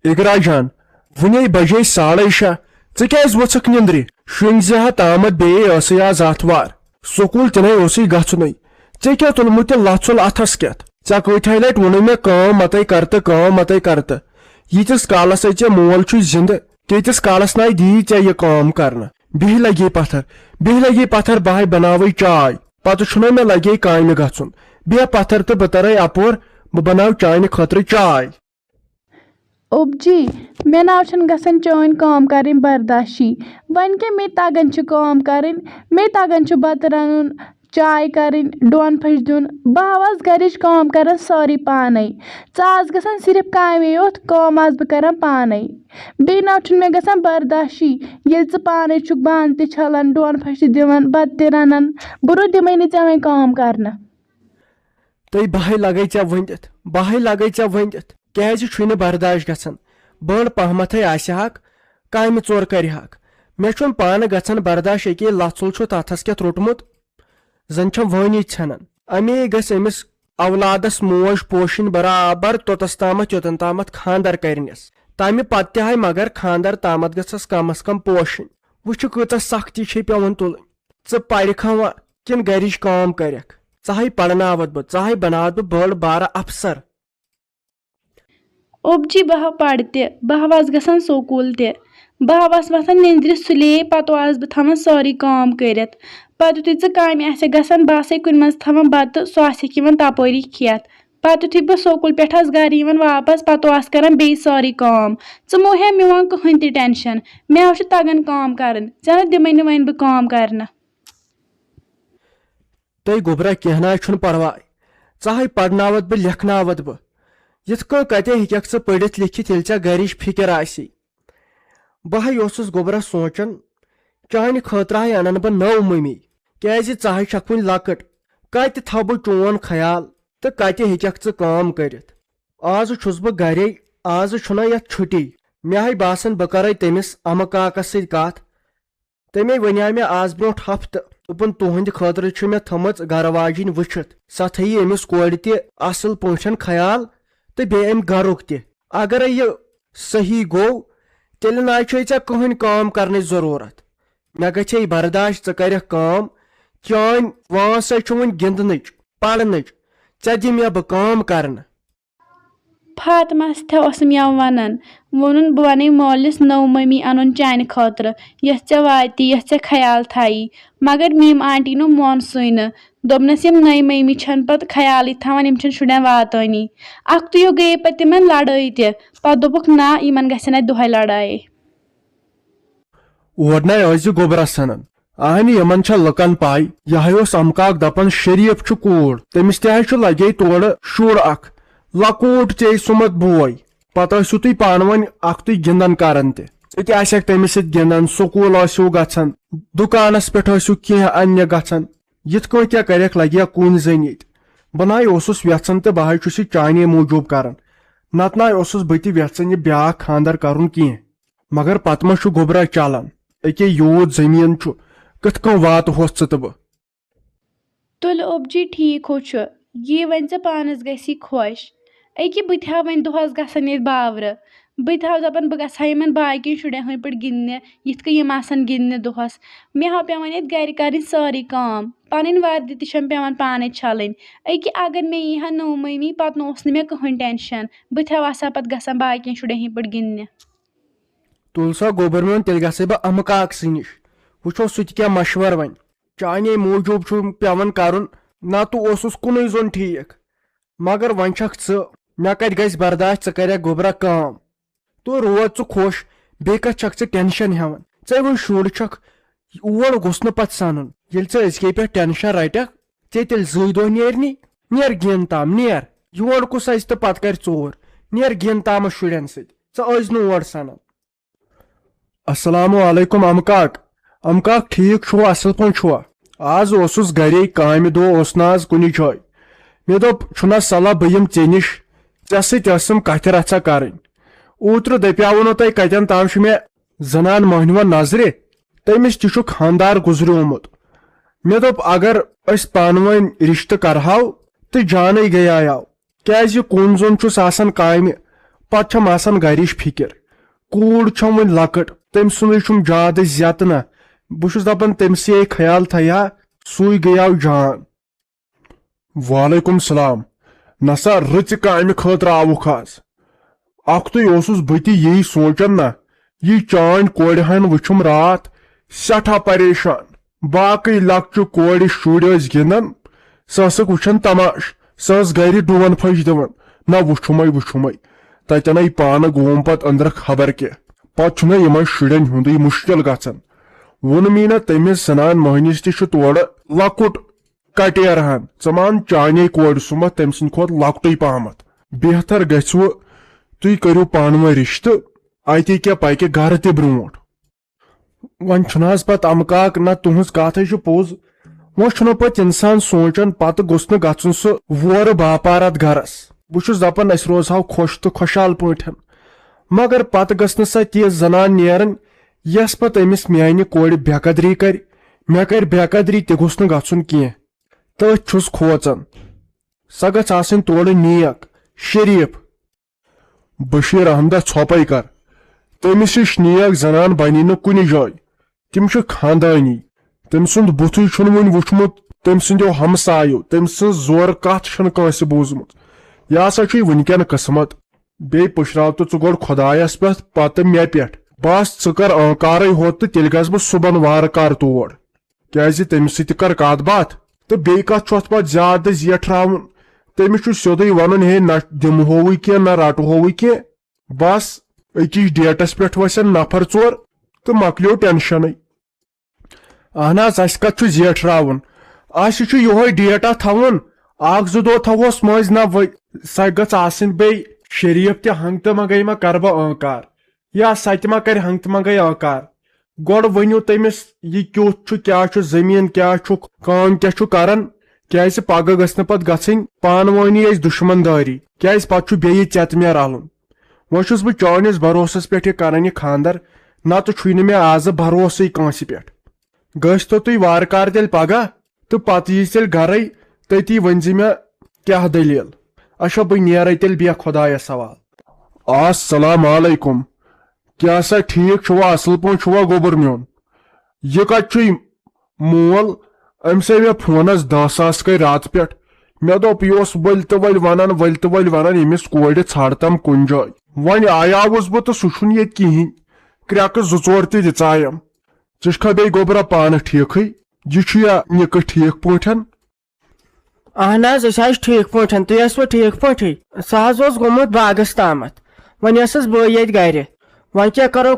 इकरा जान वने बजे 6:30 क्या वुक निंद्रि शुंगजहा तामत बे आज आथवार स्कूल तने गुन ऐ क्या तुलमुत लथुल अथस कत ऐ कथि लट वोन मे मत करत यीतिस कालस ऐ मोल जिंद तीतिस कालस ना दी ऐ यह कर बिह लगे पत्थर बह बनाव चाय पत मे लगे काम गुन बह पत्थर तो बह तर अपोर बह बनाव चाय खतर चाय। ओबजी मे नाव गसन चान काम कर बर्दाशी वन के मे तगन काम कर मे तगन बत रन चाय कर डोन फश दिन बह गरिच काम कर सारी पाने आज गसन सिर्फ कामे योत काम बह कर पाने बे नाव मे गसन बर्दाशी ये पाने बान त छलन डोन फश दिवन बत त रनन बुर दिमे नी वे काम कर तई बह लगे चे वनित क्या बर्दाश्त गसन बड़ पहमत आक काम चोर करहक मे पान गसन बर्दाश्त ये लथुल तथस कत रोटमुत जन वानी छनन अमे गमिस औलादस मोज पोशन बराबर तोतस तामत योतन तामत खानदर करनस तमि पत मगर खानदर तामत गस कम अज कम पोशन वुच कत सख्ती पेवन तुल पढ़ा वा किन गरिच काम करक चाहे पढ़नावत बह चाहे बनावत बह बड़ बार अफसर। ओबजी बह पढ़ बह गसन स्कूल बह वथन निंद्र सुले पत बह थवान सारी काम कर पत यु काम गसन बह कुन मज थवान बत सह तपोरी खेत पत यु बह स्कूल पे गर वापस पत कर बे सारी काम मो हे मोन कहन त टेंशन मे तगन काम कर दिमे वन बह काम कर तई गोबरा कहना परवाह चाहे पढ़नावत बह लिखनावत बह यथ कते हेक च पढ़ित लिखित ये चे गरिच फिक्र आसी बह गोबरा सोचान चान खतर अनन बह नव मम्मी क्या चाहे छक वन लकट कत थव बह चोन ख्याल तो कते हेक च काम कर आज छुस बह घरे आज छुना यथ छुट्टी मे हाय बासन बह कर तमिस अम काकस सत तमे वनिया मे आज ब्रोट हफ्त दोपन तुहंद खतर मे थमच घर वाजिन वुचित सा थी अमिस कोर त असल पोशन ख्याल तो बे अम गरुक त अगर यह सही गो तेल ना कहन काम करने जरूरत मे गई बर्दाश्त कर काम चान वास वन गिंदन पढ़न ऐ दि मे बह काम कर फातमास मे वन वोन बह वन मोलिस नव मम्मी अन चान खतर ये वाति ये ख्याल थी मगर मीम आंटी नो मोनसुई दोपनस यम नई मम्मी छन पत ख्याल थवान शुरन वातानी अख तो गई पे तिमन लड़ाई पत दोपुक ना इन गसन दुह लड़ाई और न गोबरा सनन अहन यमन लुकन पाई यह अमकाक दपन शरीफ कूर तमिस तह लगे तोड़ शुर अख लकूट चे सुमत बोय पत तुम पान वन अख तुम गिंदन करान तमिस गिंदन स्कूल गन दुकानस पे कह अन्य गन यथ क्या करक लगे कुन जन ये बह ना यछन तो बह चाने मूजूब कर नत ना बह तछन यह ब्या खानदर कर कह मगर पत मा गोबरा चलान अके यूत जमीन कथ कन वात होस तो बह तुल ओबजी ठीक हो ये वन पानस गसी खुश अके बह वन दोहस गसन ये बावर बह दपान बह ग बाकी शुरन हंद पे गिंदने यिथ कम गिंदने दोहस मे पेवन ये गर कर सारी काम पन वर्दी पेवन पाने छलन अके अगर मे यह नव मम्मी पत नोस मे कहन टेंशन बह वसा पे गसान बाकी शुरन हंद पे गिंदने तुल सा गोबर मोन तेल गसे बह अम काक नश वो सह क्या मशवर वन चाने मूजूब पेवन कर ना तो कुन जोन ठीक मगर वन मे कत गई बर्दाश्त कर गोबरा काम तो रोज खुश बे कत टेंशन हेवन वन शुर और गुस पे सन ये अजके पे टेंशन रटक तेल दह नेर गिन ताम नेर योर कुस तो पत कर चोर नेर गिन ताम शुरन सज नोर सन। अस्सलामु अलैकुम अमकाक ठीक छो असल पे छो आज घरे काम दो नाज कुन जाय मे दोप छुना सलाह बह यम ऐ निश ऐ सम कथ रचा कर ओत्र दपावनो तह कतन ताम मे जनान महनवा नजर तमिस तह खानदार गुजरोमुत मे दोप अगर अस पानवन रिश्त करहाव तो जान गयाव क्या कुन जोन काम पत छम आसान गरिश फिक्र कूड़ छम वन लकट तम सुन ज्यादा ज्यात ना बहुत दपान तमसे ख्याल थया सुई गयाव जान। वालेकुम सलाम नसा रच कामि खतर आवुख आज अखतुस बती यही सोचन ना यह चान कोड़ हन वुम रात सठा परेशान बाकी लक्चु कोड़ शुर गिंदन सक वुचन तमाश सस गर डोन फश दिवन ना वुम ततन पान गोम पत अंदर खबर कह पत इन शुरन हुंद मुश्किल गन वोन मी ना तमिस सनान मोहनिस तोड़ लकुट कटेर हन मान चाने कोड़ सुम तम सद खोत लकुट पहमत बेहतर गु तुम करू पान व रिश्त अति क्या पक गर त ब्रोट वन पत अमकाक ना तुहस कथ पोज वो पत इंसान सोचान पत गोस गन सह वोर बापारत गरस बहुत दपान अस रोजहाव खुश तो खुशहाल पठन मगर पत गस सा तीज जनान नेरन यस पत अमिस म्यान कोड़ बेकदरी कर मे कर बेकदरी तह गोस गन कह तथ छुस खोचन सा गछ आसन तोड़ नेक शरीफ बशीर अहमद छपे कर तमिस नेक जनान बनी न कुन जाय तम खानदानी तम सुंद बुथु वन वुचमुत तम सो हमसायो तम जोर कथ बूजमुत यह हसा वनकन किस्मत बे पुशराव तो गोड़ खुदायस पे पत मे पे बस कर अंकार होत तो तेल गस बह सुबन वार कार तोड़ क्या तम सर कत बात तो बे कत पे ज्यादा जेठरावन तमिस सोदे वन हे न दिमहो कह न रटहो कह बस अकिस डेटस पे वसन नफर चोर तो मकलो टेंशन अहन अस कत जेठरावन अस यो डेटा थवन अख जो दो थवोस मज ना सा गई बे शरीफ त हंग तो मंगई मा कर बह अंकार या सत मा कर हंग तो मंगई अंकार गोड़ वनु तमिस यह क्युत क्या जमीन क्या काम क्या करन क्या पगह गसन पत गन पानवानी दुश्मनदारी क्या पत बे चतमे रलन वुस बह चानिस भरोसस पे कर खानदर ना तो छुन मे आज भरोस कंस पे गस तो तुम वारकार तेल पगह तो पत तेल गर तती वन मे क्या दलील अच्छा बह नेर तेल बे खुदायस सवाल। अस्सलाम वालेकुम क्या सा ठीक छुआ असल पे छुआ गोबर म्योन यह कत मोल अम से मे फोनस 10,000 गई रात पे मे दोप यह वल तो वल वन यमिस कोड़ ाड़तम कुन जाय वन आयावस बह तो सह ये कहें क्रक 2-4 त दिचायम चुखा बे गोबरा पान ठीक यह निक ठीक पठन अहन ठीक पठन तुम ठीक पठे सह गोमुत बागस तामत वन बह ये गर वन क्या करो